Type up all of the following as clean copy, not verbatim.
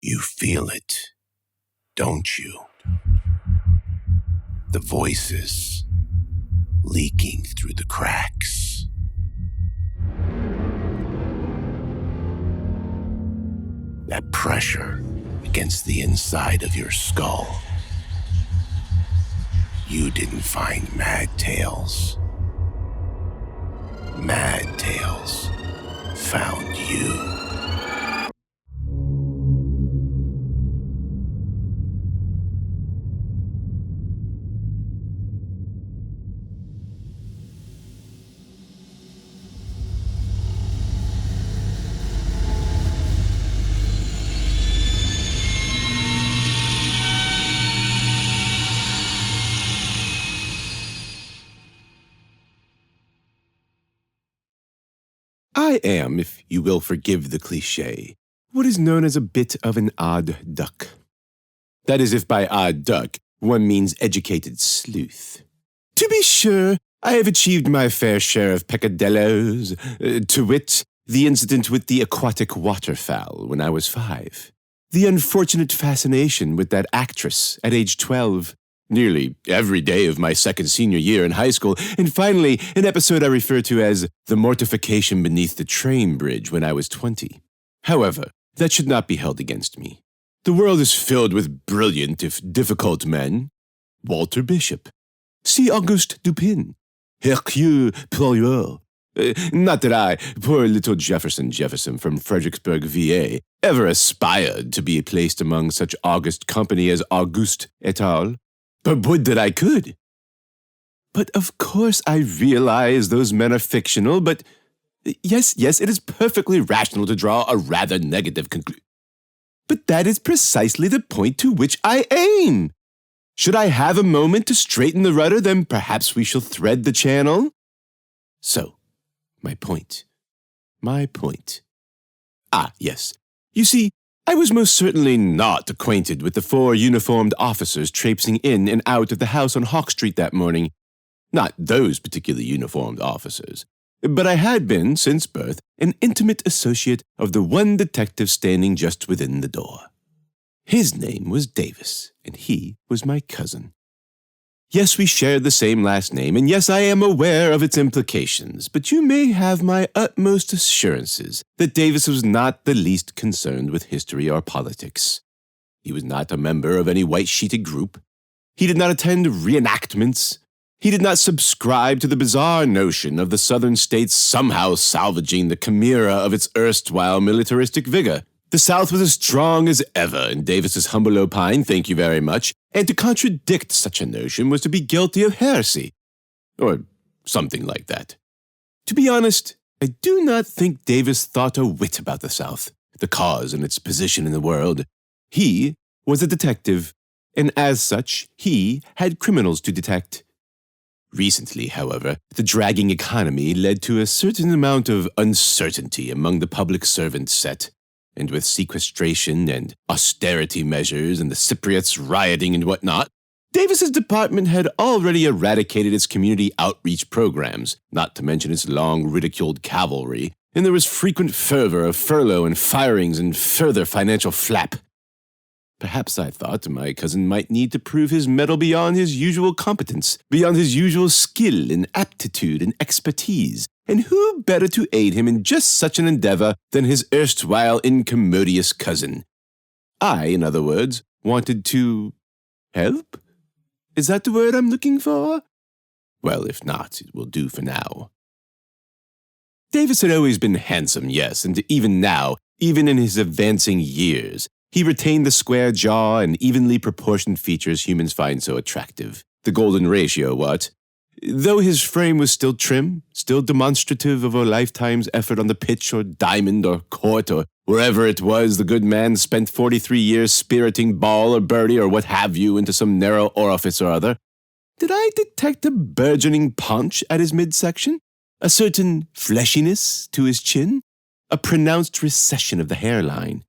You feel it, don't you? The voices leaking through the cracks. That pressure against the inside of your skull. You didn't find Mad Tales. Mad Tales found you. I am, if you will forgive the cliché, what is known as a bit of an odd duck. That is, if by odd duck one means educated sleuth. To be sure, I have achieved my fair share of peccadillos, to wit, the incident with the aquatic waterfowl when I was 5, the unfortunate fascination with that actress at age 12, nearly every day of my second senior year in high school, and finally, an episode I refer to as the mortification beneath the train bridge when I was 20. However, that should not be held against me. The world is filled with brilliant, if difficult men. Walter Bishop. See Auguste Dupin. Hercule Poirot. Not that I, poor little Jefferson Jefferson from Fredericksburg, VA, ever aspired to be placed among such august company as Auguste et al., but would that I could. But of course I realize those men are fictional, but yes, it is perfectly rational to draw a rather negative conclusion. But that is precisely the point to which I aim. Should I have a moment to straighten the rudder, then perhaps we shall thread the channel. So, my point. Ah, yes. You see, I was most certainly not acquainted with the 4 uniformed officers traipsing in and out of the house on Hawk Street that morning. Not those particular uniformed officers. But I had been, since birth, an intimate associate of the one detective standing just within the door. His name was Davis, and he was my cousin. Yes, we shared the same last name, and yes, I am aware of its implications, but you may have my utmost assurances that Davis was not the least concerned with history or politics. He was not a member of any white-sheeted group. He did not attend reenactments. He did not subscribe to the bizarre notion of the southern states somehow salvaging the chimera of its erstwhile militaristic vigor. The South was as strong as ever in Davis's humble opine, thank you very much, and to contradict such a notion was to be guilty of heresy, or something like that. To be honest, I do not think Davis thought a whit about the South, the cause and its position in the world. He was a detective, and as such, he had criminals to detect. Recently, however, the dragging economy led to a certain amount of uncertainty among the public servant set. And with sequestration and austerity measures and the Cypriots rioting and whatnot, Davis's department had already eradicated its community outreach programs, not to mention its long-ridiculed cavalry, and there was frequent fervor of furlough and firings and further financial flap. Perhaps I thought my cousin might need to prove his mettle beyond his usual competence, beyond his usual skill and aptitude and expertise, and who better to aid him in just such an endeavor than his erstwhile incommodious cousin? I, in other words, wanted to help? Is that the word I'm looking for? Well, if not, it will do for now. Davis had always been handsome, yes, and even now, even in his advancing years, he retained the square jaw and evenly proportioned features humans find so attractive. The golden ratio, what? Though his frame was still trim, still demonstrative of a lifetime's effort on the pitch or diamond or court or wherever it was the good man spent 43 years spiriting ball or birdie or what have you into some narrow orifice or other, did I detect a burgeoning paunch at his midsection? A certain fleshiness to his chin? A pronounced recession of the hairline?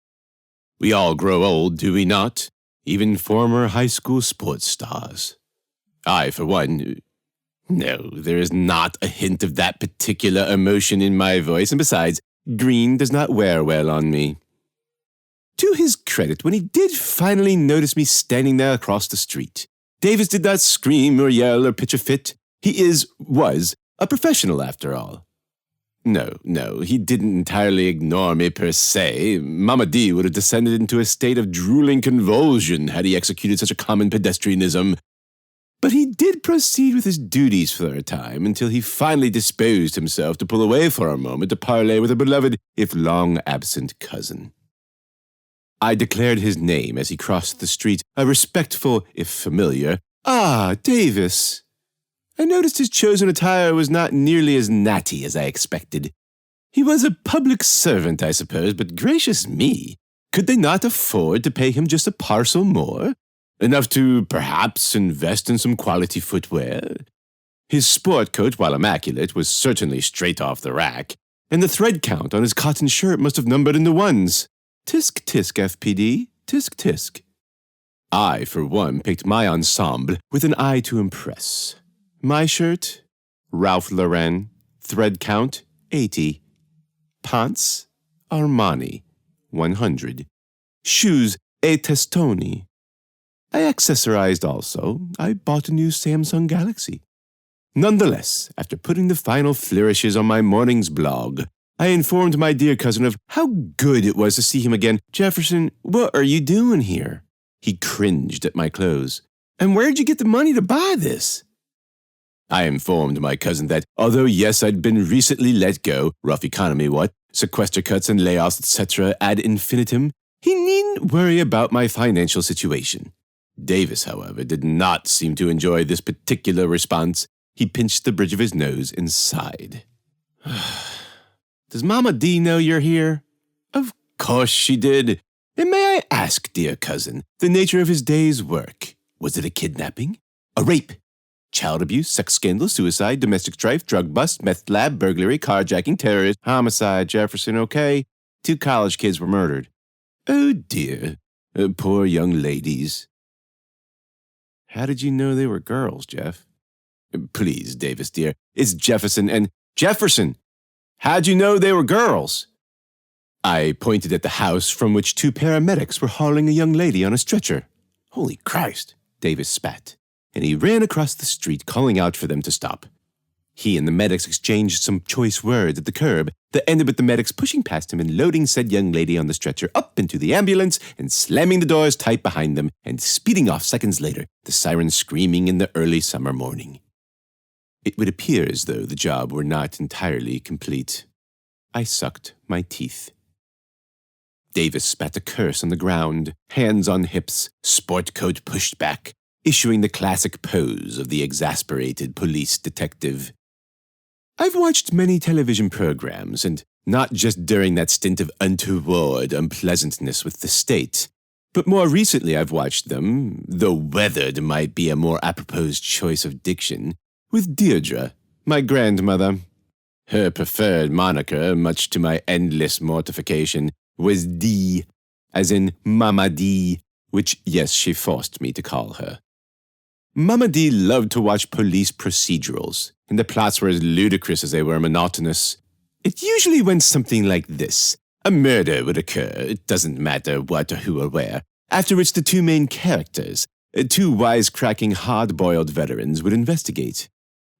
We all grow old, do we not? Even former high school sports stars. I, for one... No, there is not a hint of that particular emotion in my voice, and besides, green does not wear well on me. To his credit when he did finally notice me standing there across the street. Davis did not scream or yell or pitch a fit. He was a professional after all. No, he didn't entirely ignore me per se. Mama D would have descended into a state of drooling convulsion had he executed such a common pedestrianism. But he did proceed with his duties for a time until he finally disposed himself to pull away for a moment to parley with a beloved, if long-absent cousin. I declared his name as he crossed the street, a respectful, if familiar, "Ah, Davis." I noticed his chosen attire was not nearly as natty as I expected. He was a public servant, I suppose, but gracious me, could they not afford to pay him just a parcel more? Enough to, perhaps, invest in some quality footwear? His sport coat, while immaculate, was certainly straight off the rack, and the thread count on his cotton shirt must have numbered in the ones. Tisk tisk, FPD, tisk tisk. I, for one, picked my ensemble with an eye to impress. My shirt, Ralph Lauren, thread count, 80. Pants, Armani, 100. Shoes, e testoni. I accessorized also. I bought a new Samsung Galaxy. Nonetheless, after putting the final flourishes on my morning's blog, I informed my dear cousin of how good it was to see him again. "Jefferson, what are you doing here?" He cringed at my clothes. "And where'd you get the money to buy this?" I informed my cousin that, although yes, I'd been recently let go, rough economy what, sequester cuts and layoffs, etc. ad infinitum, he needn't worry about my financial situation. Davis, however, did not seem to enjoy this particular response. He pinched the bridge of his nose and sighed. "Does Mama D know you're here?" "Of course she did. And may I ask, dear cousin, the nature of his day's work? Was it a kidnapping? A rape? Child abuse, sex scandal, suicide, domestic strife, drug bust, meth lab, burglary, carjacking, terrorism, homicide, Jefferson, okay? 2 college kids were murdered." "Oh dear, poor young ladies." "How did you know they were girls, Jeff?" "Please, Davis, dear, it's Jefferson and—" "Jefferson! How'd you know they were girls?" I pointed at the house from which 2 paramedics were hauling a young lady on a stretcher. "Holy Christ," Davis spat, and he ran across the street calling out for them to stop. He and the medics exchanged some choice words at the curb that ended with the medics pushing past him and loading said young lady on the stretcher up into the ambulance and slamming the doors tight behind them and speeding off seconds later, the siren screaming in the early summer morning. It would appear as though the job were not entirely complete. I sucked my teeth. Davis spat a curse on the ground, hands on hips, sport coat pushed back, issuing the classic pose of the exasperated police detective. I've watched many television programs, and not just during that stint of untoward unpleasantness with the state, but more recently I've watched them, though weathered might be a more apropos choice of diction, with Deirdre, my grandmother. Her preferred moniker, much to my endless mortification, was Dee, as in Mama D, which, yes, she forced me to call her. Mama D loved to watch police procedurals, and the plots were as ludicrous as they were monotonous. It usually went something like this. A murder would occur, it doesn't matter what or who or where, after which the 2 main characters, 2 wisecracking hard-boiled veterans, would investigate.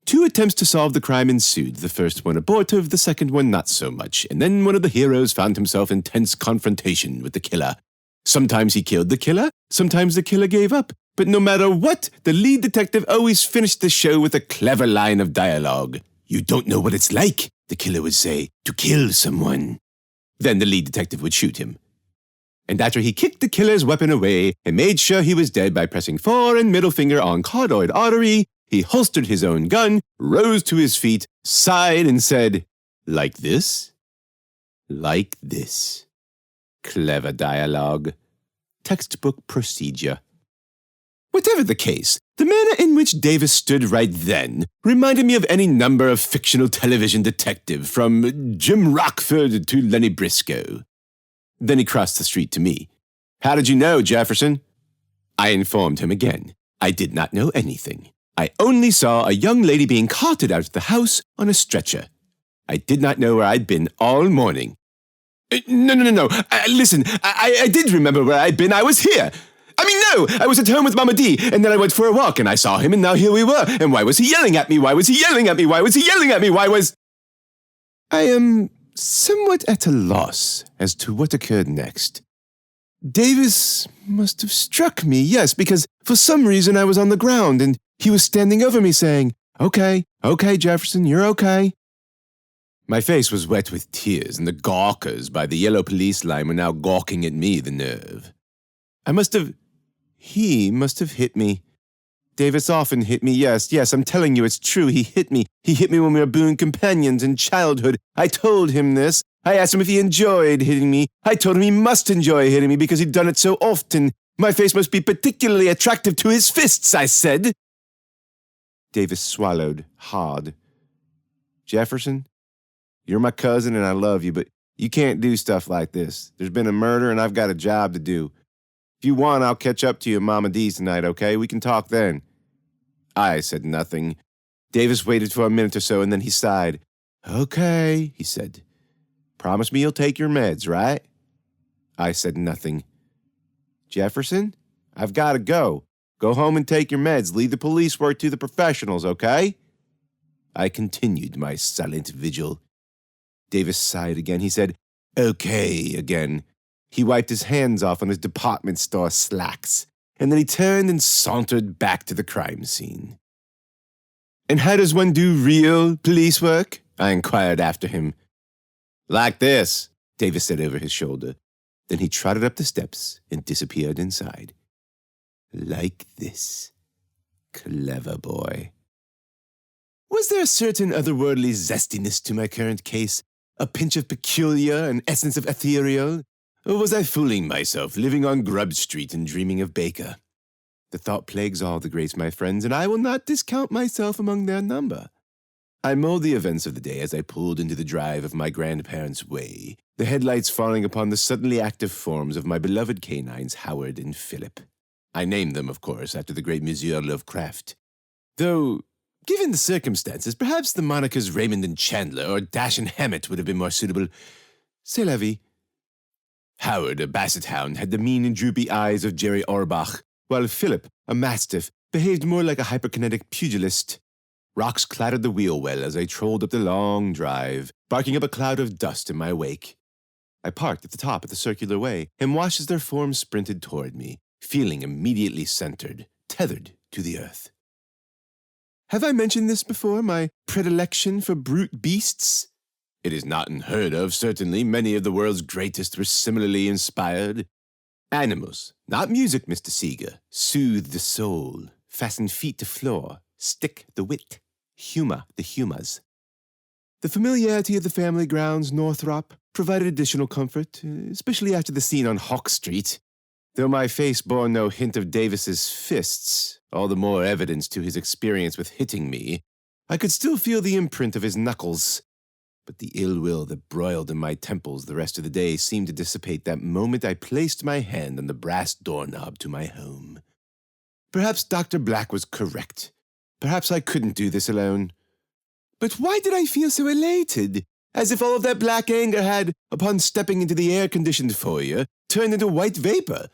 2 attempts to solve the crime ensued, the first one abortive, the second one not so much, and then one of the heroes found himself in tense confrontation with the killer. Sometimes he killed the killer, sometimes the killer gave up, but no matter what, the lead detective always finished the show with a clever line of dialogue. "You don't know what it's like," the killer would say, "to kill someone." Then the lead detective would shoot him. And after he kicked the killer's weapon away and made sure he was dead by pressing fore and middle finger on carotid artery, he holstered his own gun, rose to his feet, sighed, and said, "Like this? Like this." Clever dialogue. Textbook procedure. Whatever the case, the manner in which Davis stood right then reminded me of any number of fictional television detective, from Jim Rockford to Lenny Briscoe. Then he crossed the street to me. "How did you know, Jefferson?" I informed him again. I did not know anything. I only saw a young lady being carted out of the house on a stretcher. I did not know where I'd been all morning. No. Listen, I did remember where I'd been. I was here. I mean, no, I was at home with Mama D, and then I went for a walk, and I saw him, and now here we were. And why was he yelling at me? Why was he yelling at me? Why was he yelling at me? Why was... I am somewhat at a loss as to what occurred next. Davis must have struck me, yes, because for some reason I was on the ground, and he was standing over me saying, Okay, Jefferson, you're okay. My face was wet with tears, and the gawkers by the yellow police line were now gawking at me, the nerve. He must have hit me. Davis often hit me, yes, I'm telling you, it's true, he hit me. He hit me when we were boon companions in childhood. I told him this. I asked him if he enjoyed hitting me. I told him he must enjoy hitting me because he'd done it so often. My face must be particularly attractive to his fists, I said. Davis swallowed hard. Jefferson, you're my cousin and I love you, but you can't do stuff like this. There's been a murder and I've got a job to do. If you want, I'll catch up to you at Mama D's tonight, okay? We can talk then. I said nothing. Davis waited for a minute or so, and then he sighed. Okay, he said. Promise me you'll take your meds, right? I said nothing. Jefferson, I've got to go. Go home and take your meds. Leave the police work to the professionals, okay? I continued my silent vigil. Davis sighed again. He said, okay, again. He wiped his hands off on his department store slacks, and then he turned and sauntered back to the crime scene. And how does one do real police work? I inquired after him. Like this, Davis said over his shoulder. Then he trotted up the steps and disappeared inside. Like this. Clever boy. Was there a certain otherworldly zestiness to my current case? A pinch of peculiar, an essence of ethereal? Or was I fooling myself, living on Grub Street and dreaming of Baker? The thought plagues all the greats, my friends, and I will not discount myself among their number. I mulled the events of the day as I pulled into the drive of my grandparents' way, the headlights falling upon the suddenly active forms of my beloved canines Howard and Philip. I named them, of course, after the great Monsieur Lovecraft. Though, given the circumstances, perhaps the monikers Raymond and Chandler or Dash and Hammett would have been more suitable. C'est la vie. Howard, a basset hound, had the mean and droopy eyes of Jerry Orbach, while Philip, a mastiff, behaved more like a hyperkinetic pugilist. Rocks clattered the wheel well as I trolled up the long drive, barking up a cloud of dust in my wake. I parked at the top of the circular way and watched as their forms sprinted toward me, feeling immediately centered, tethered to the earth. Have I mentioned this before, my predilection for brute beasts? It is not unheard of, certainly. Many of the world's greatest were similarly inspired. Animals, not music, Mr. Seeger, soothe the soul, fasten feet to floor, stick the wit, humor the humours. The familiarity of the family grounds, Northrop, provided additional comfort, especially after the scene on Hawk Street. Though my face bore no hint of Davis's fists, all the more evidence to his experience with hitting me, I could still feel the imprint of his knuckles. But the ill will that broiled in my temples the rest of the day seemed to dissipate that moment I placed my hand on the brass doorknob to my home. Perhaps Dr. Black was correct. Perhaps I couldn't do this alone. But why did I feel so elated? As if all of that black anger had, upon stepping into the air-conditioned foyer, turned into white vapor.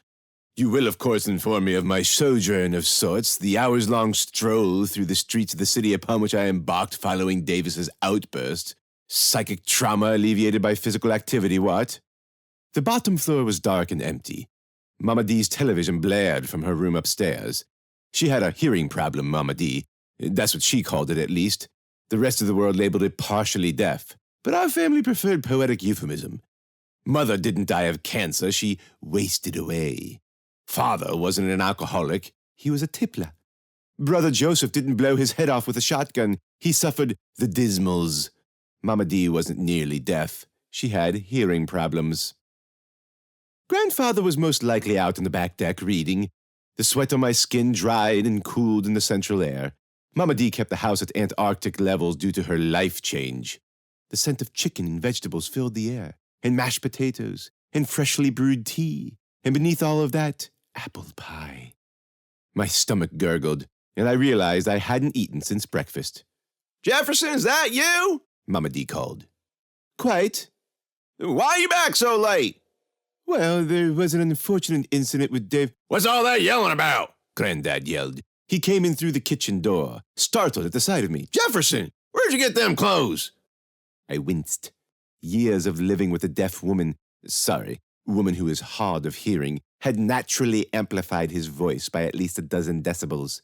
You will, of course, inform me of my sojourn of sorts, the hours-long stroll through the streets of the city upon which I embarked following Davis's outburst. Psychic trauma alleviated by physical activity, what? The bottom floor was dark and empty. Mama D's television blared from her room upstairs. She had a hearing problem, Mama D. That's what she called it, at least. The rest of the world labeled it partially deaf. But our family preferred poetic euphemism. Mother didn't die of cancer, she wasted away. Father wasn't an alcoholic, he was a tippler. Brother Joseph didn't blow his head off with a shotgun, he suffered the dismals. Mama D wasn't nearly deaf. She had hearing problems. Grandfather was most likely out on the back deck reading. The sweat on my skin dried and cooled in the central air. Mama D kept the house at Antarctic levels due to her life change. The scent of chicken and vegetables filled the air, and mashed potatoes, and freshly brewed tea, and beneath all of that, apple pie. My stomach gurgled, and I realized I hadn't eaten since breakfast. "Jefferson, is that you?" Mama D called. "Quite." Why are you back so late? Well, there was an unfortunate incident with Dave. What's all that yelling about? Granddad yelled. He came in through the kitchen door, startled at the sight of me. Jefferson, where'd you get them clothes? I winced. Years of living with a deaf woman, woman who is hard of hearing, had naturally amplified his voice by at least a dozen decibels.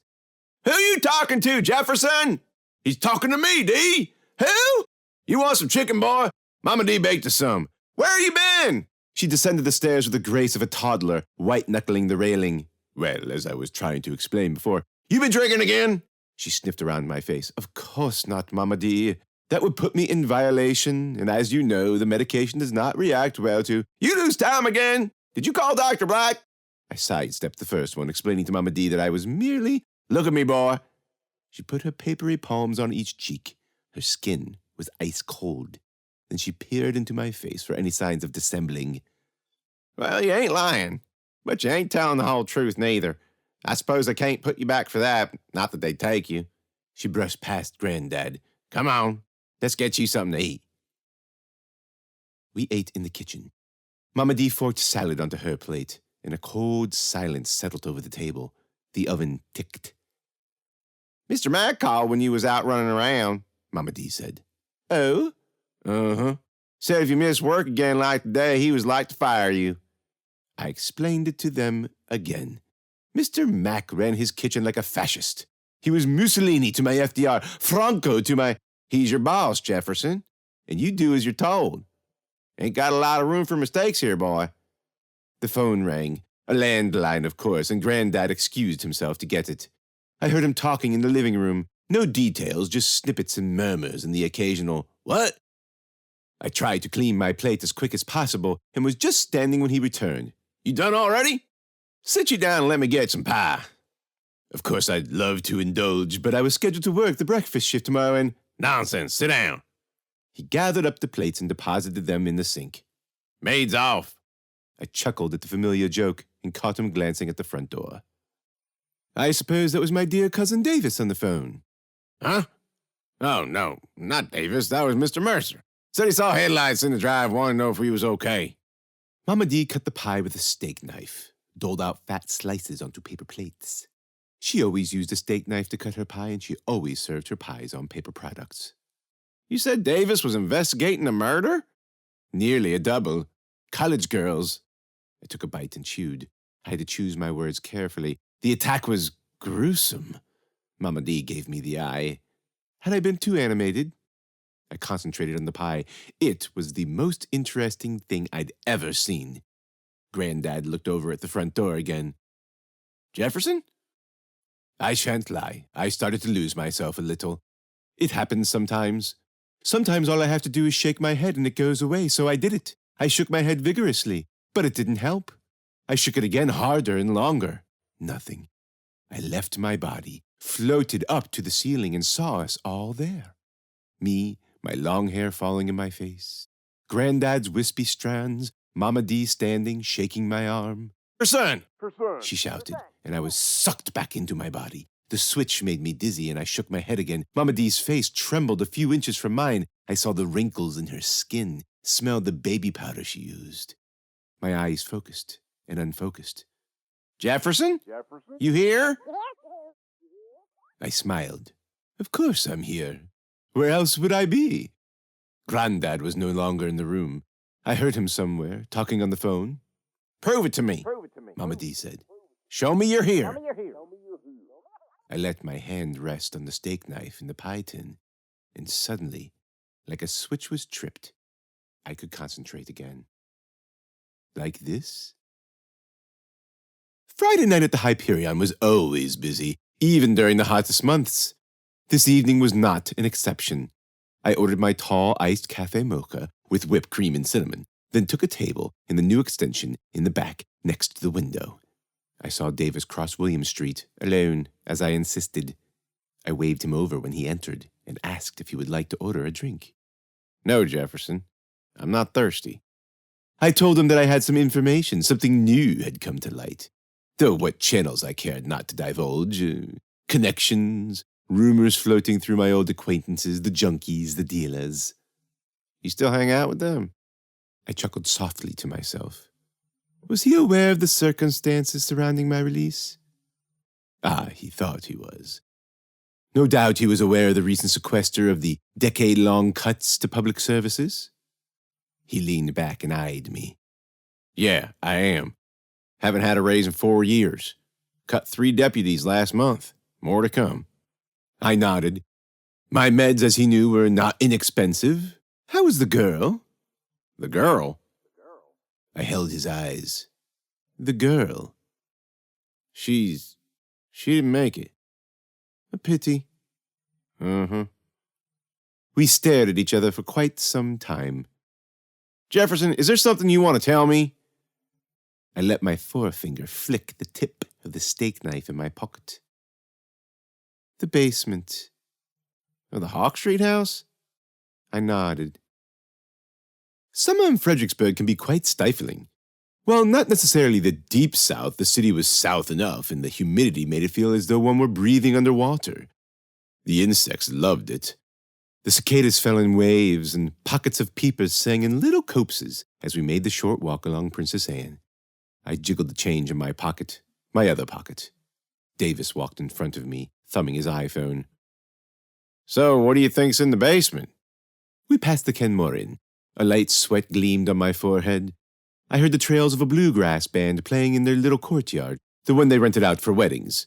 Who you talking to, Jefferson? He's talking to me, D. Who? You want some chicken, boy? Mama D baked us some. Where you been? She descended the stairs with the grace of a toddler, white-knuckling the railing. Well, as I was trying to explain before, you been drinking again? She sniffed around my face. Of course not, Mama D. That would put me in violation, and as you know, the medication does not react well to... You lose time again? Did you call Dr. Black? I sidestepped the first one, explaining to Mama D that I was merely... Look at me, boy. She put her papery palms on each cheek. Her skin was ice cold. Then she peered into my face for any signs of dissembling. Well, you ain't lying, but you ain't telling the whole truth neither. I suppose I can't put you back for that, not that they'd take you. She brushed past Granddad. Come on, let's get you something to eat. We ate in the kitchen. Mama D forked salad onto her plate, and a cold silence settled over the table. The oven ticked. Mr. Mac called when you was out running around, Mama D said. Oh? Uh-huh. Said if you missed work again like today, he was like to fire you. I explained it to them again. Mr. Mac ran his kitchen like a fascist. He was Mussolini to my FDR, Franco to my... He's your boss, Jefferson, and you do as you're told. Ain't got a lot of room for mistakes here, boy. The phone rang. A landline, of course, and Granddad excused himself to get it. I heard him talking in the living room. No details, just snippets and murmurs and the occasional, what? I tried to clean my plate as quick as possible and was just standing when he returned. You done already? Sit you down and let me get some pie. Of course, I'd love to indulge, but I was scheduled to work the breakfast shift tomorrow and... Nonsense, sit down. He gathered up the plates and deposited them in the sink. Maid's off. I chuckled at the familiar joke and caught him glancing at the front door. I suppose that was my dear cousin Davis on the phone. Huh? Oh, no, not Davis. That was Mr. Mercer. Said he saw headlights in the drive, wanted to know if we was okay. Mama D cut the pie with a steak knife, doled out fat slices onto paper plates. She always used a steak knife to cut her pie, and she always served her pies on paper products. You said Davis was investigating a murder? Nearly a double. College girls. I took a bite and chewed. I had to choose my words carefully. The attack was gruesome. Mama D gave me the eye. Had I been too animated? I concentrated on the pie. It was the most interesting thing I'd ever seen. Granddad looked over at the front door again. Jefferson? I shan't lie. I started to lose myself a little. It happens sometimes. Sometimes all I have to do is shake my head and it goes away, so I did it. I shook my head vigorously, but it didn't help. I shook it again harder and longer. Nothing. I left my body, floated up to the ceiling, and saw us all there. Me, my long hair falling in my face, Granddad's wispy strands, Mama D standing, shaking my arm. Person! She shouted, and I was sucked back into my body. The switch made me dizzy, and I shook my head again. Mama D's face trembled a few inches from mine. I saw the wrinkles in her skin, smelled the baby powder she used. My eyes focused and unfocused. Jefferson? You here? I smiled. Of course I'm here. Where else would I be? Granddad was no longer in the room. I heard him somewhere, talking on the phone. Prove it to me, Mama D said. Show me you're here. I let my hand rest on the steak knife in the pie tin, and suddenly, like a switch was tripped, I could concentrate again. Like this? Friday night at the Hyperion was always busy, even during the hottest months. This evening was not an exception. I ordered my tall iced cafe mocha with whipped cream and cinnamon, then took a table in the new extension in the back next to the window. I saw Davis cross William Street, alone, as I insisted. I waved him over when he entered and asked if he would like to order a drink. No, Jefferson. I'm not thirsty. I told him that I had some information, something new had come to light. Though what channels I cared not to divulge. Connections, rumors floating through my old acquaintances, the junkies, the dealers. You still hang out with them? I chuckled softly to myself. Was he aware of the circumstances surrounding my release? Ah, he thought he was. No doubt he was aware of the recent sequester of the decade-long cuts to public services. He leaned back and eyed me. Yeah, I am. Haven't had a raise in 4 years. Cut 3 deputies last month. More to come. I nodded. My meds, as he knew, were not inexpensive. How was the girl? The girl? I held his eyes. The girl. She didn't make it. A pity. We stared at each other for quite some time. Jefferson, is there something you want to tell me? I let my forefinger flick the tip of the steak knife in my pocket. The basement. Of the Hawk Street house? I nodded. Summer in Fredericksburg can be quite stifling. Well, not necessarily the deep south. The city was south enough, and the humidity made it feel as though one were breathing underwater. The insects loved it. The cicadas fell in waves, and pockets of peepers sang in little copses as we made the short walk along Princess Anne. I jiggled the change in my pocket, my other pocket. Davis walked in front of me, thumbing his iPhone. So, what do you think's in the basement? We passed the Kenmore Inn. A light sweat gleamed on my forehead. I heard the trails of a bluegrass band playing in their little courtyard, the one they rented out for weddings.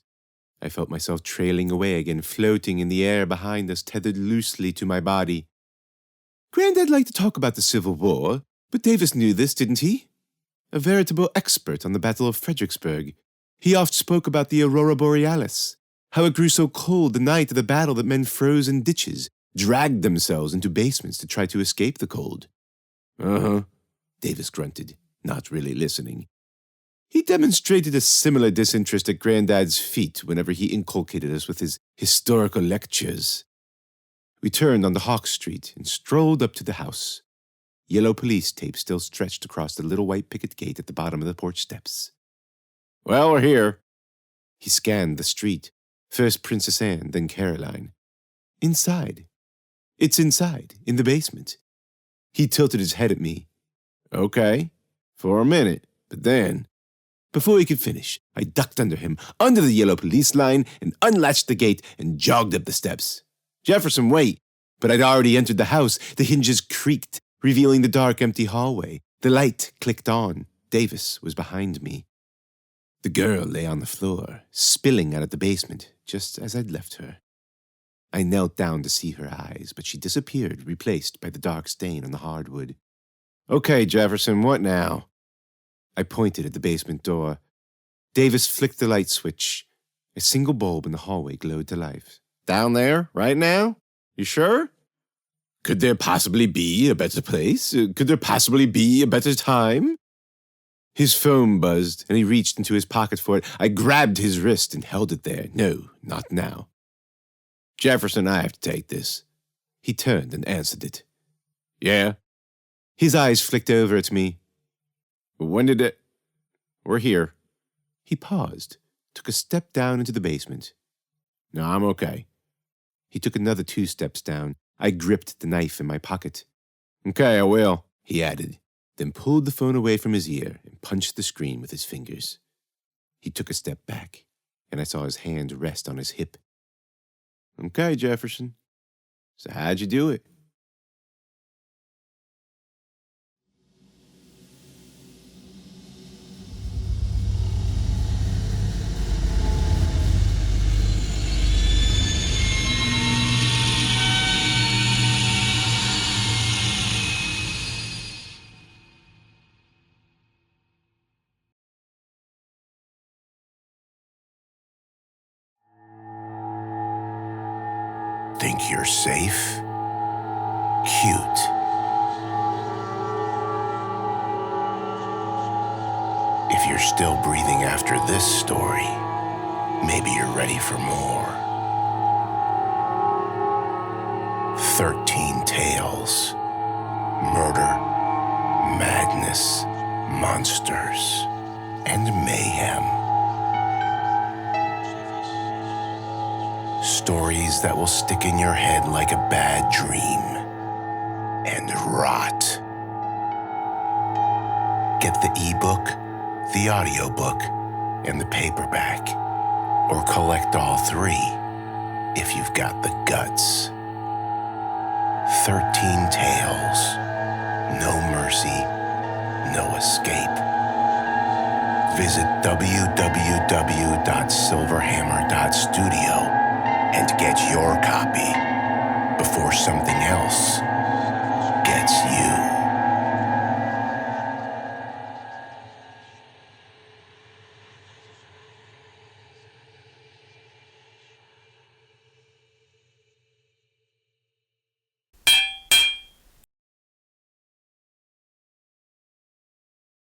I felt myself trailing away again, floating in the air behind us, tethered loosely to my body. Granddad liked to talk about the Civil War, but Davis knew this, didn't he? A veritable expert on the Battle of Fredericksburg. He oft spoke about the Aurora Borealis, how it grew so cold the night of the battle that men froze in ditches, dragged themselves into basements to try to escape the cold. Davis grunted, not really listening. He demonstrated a similar disinterest at Granddad's feet whenever he inculcated us with his historical lectures. We turned onto Hawk Street and strolled up to the house. Yellow police tape still stretched across the little white picket gate at the bottom of the porch steps. Well, we're here. He scanned the street, first Princess Anne, then Caroline. Inside. It's inside, in the basement. He tilted his head at me. Okay, for a minute, but then... Before he could finish, I ducked under him, under the yellow police line, and unlatched the gate and jogged up the steps. Jefferson, wait! But I'd already entered the house. The hinges creaked, revealing the dark, empty hallway. The light clicked on. Davis was behind me. The girl lay on the floor, spilling out of the basement, just as I'd left her. I knelt down to see her eyes, but she disappeared, replaced by the dark stain on the hardwood. Okay, Jefferson, what now? I pointed at the basement door. Davis flicked the light switch. A single bulb in the hallway glowed to life. Down there, right now? You sure? Could there possibly be a better place? Could there possibly be a better time? His phone buzzed, and he reached into his pocket for it. I grabbed his wrist and held it there. No, not now. Jefferson, I have to take this. He turned and answered it. Yeah? His eyes flicked over at me. When did it... We're here. He paused, took a step down into the basement. No, I'm okay. He took another 2 steps down. I gripped the knife in my pocket. Okay, I will, he added, then pulled the phone away from his ear and punched the screen with his fingers. He took a step back, and I saw his hand rest on his hip. Okay, Jefferson. So how'd you do it? Think you're safe? Cute. If you're still breathing after this story, maybe you're ready for more. 13 tales. Murder, madness, monsters, and mayhem. Stories that will stick in your head like a bad dream and rot. the ebook, the audiobook, and the paperback, or collect all three if you've got the guts. 13 tales, no mercy, no escape. Visit www.silverhammer.studio and get your copy before something else